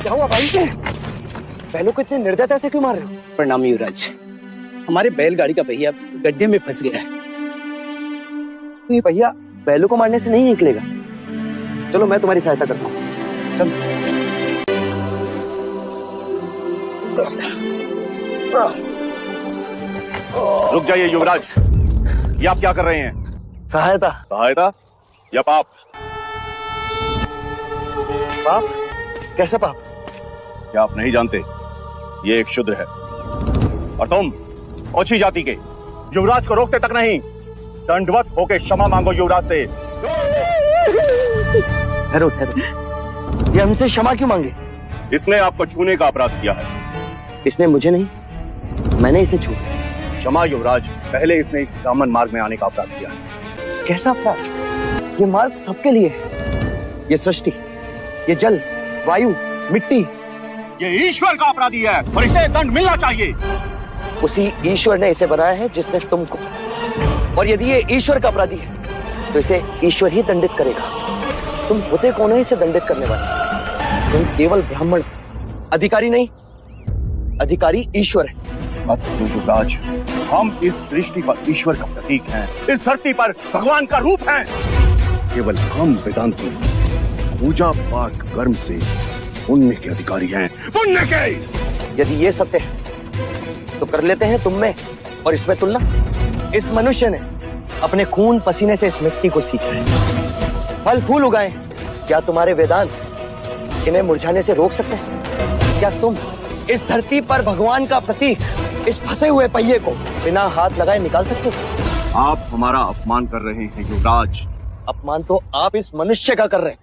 क्या हुआ भाई? बैलों को इतने निर्दयता से क्यों मार रहे हो? प्रणाम युवराज, हमारे बैलगाड़ी का पहिया गड्ढे में फंस गया है। तो ये पहिया बैलों को मारने से नहीं निकलेगा। चलो मैं तुम्हारी सहायता करता हूँ। चल। रुक जाइए युवराज, ये आप क्या कर रहे हैं? सहायता। सहायता या पाप? पाप? कैसे पाप? क्या आप नहीं जानते ये एक शूद्र है और तुम ओछी जाति के युवराज को रोकते तक नहीं, दंडवत होके क्षमा मांगो युवराज से। ठहरो ठहरो, ये हमसे क्षमा क्यों मांगे? इसने आपको छूने का अपराध किया है। इसने मुझे नहीं, मैंने इसे छू। क्षमा युवराज, पहले इसने इस ब्राह्मण मार्ग में आने का अपराध किया है। कैसा अपराध? ये मार्ग सबके लिए है। ये सृष्टि, ये जल, वायु, मिट्टी, ये ईश्वर का अपराधी है और इसे दंड मिलना चाहिए। उसी ईश्वर ने इसे बनाया है जिसने तुमको, और यदि ये ईश्वर का अपराधी है तो इसे ईश्वर ही दंडित करेगा। तुम होते कौन है इसे दंडित करने वाले? तुम केवल ब्राह्मण, अधिकारी नहीं, अधिकारी ईश्वर है। युवराज, हम इस सृष्टि का ईश्वर का प्रतीक हैं, इस धरती पर भगवान का रूप हैं। केवल हम वेदांती पूजा पाठ कर्म से पुण्य के अधिकारी हैं, पुण्य के। यदि ये सत्य है तो कर लेते हैं तुम में और इसमें तुलना। इस मनुष्य ने अपने खून पसीने से इस मिट्टी को सींचा है, फल फूल उगाए। क्या तुम्हारे वेदांत इन्हें मुरझाने से रोक सकते हैं? क्या तुम इस धरती पर भगवान का प्रतीक, इस फंसे हुए पहिए को बिना हाथ लगाए निकाल सकते हो? आप हमारा अपमान कर रहे हैं युवराज। अपमान तो आप इस मनुष्य का कर रहे हैं।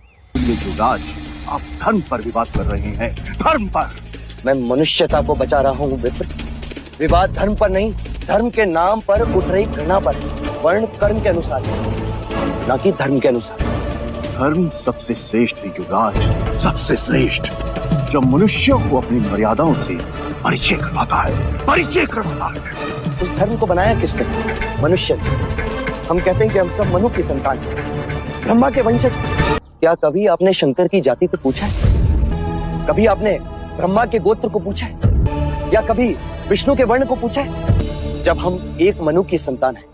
युवराज, आप धर्म पर विवाद कर रहे हैं, धर्म पर। मैं मनुष्यता को बचा रहा हूँ विप्र। विवाद धर्म पर नहीं, धर्म के नाम पर उठ रही घृणा पर, वर्ण कर्म के अनुसार, ना कि धर्म के अनुसार। धर्म सबसे श्रेष्ठ है युवराज, सबसे श्रेष्ठ, जो मनुष्यों को अपनी मर्यादाओं से परिचय करवाता है, परिचय करवाता है। उस धर्म को बनाया किसने? मनुष्य ने। हम कहते हैं कि हम सब मनु की संतान हैं, ब्रह्मा के वंशज। क्या कभी आपने शंकर की जाति को पूछा है? कभी आपने ब्रह्मा के गोत्र को पूछा है? या कभी विष्णु के वर्ण को पूछा है? जब हम एक मनु की संतान हैं,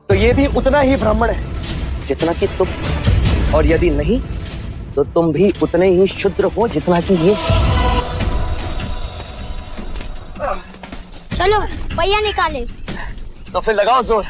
तो ये भी उतना ही ब्राह्मण है जितना कि तुम, और यदि नहीं तो तुम भी उतने ही शूद्र हो जितना कि ये। चलो पहिया निकाले। तो फिर लगाओ जोर।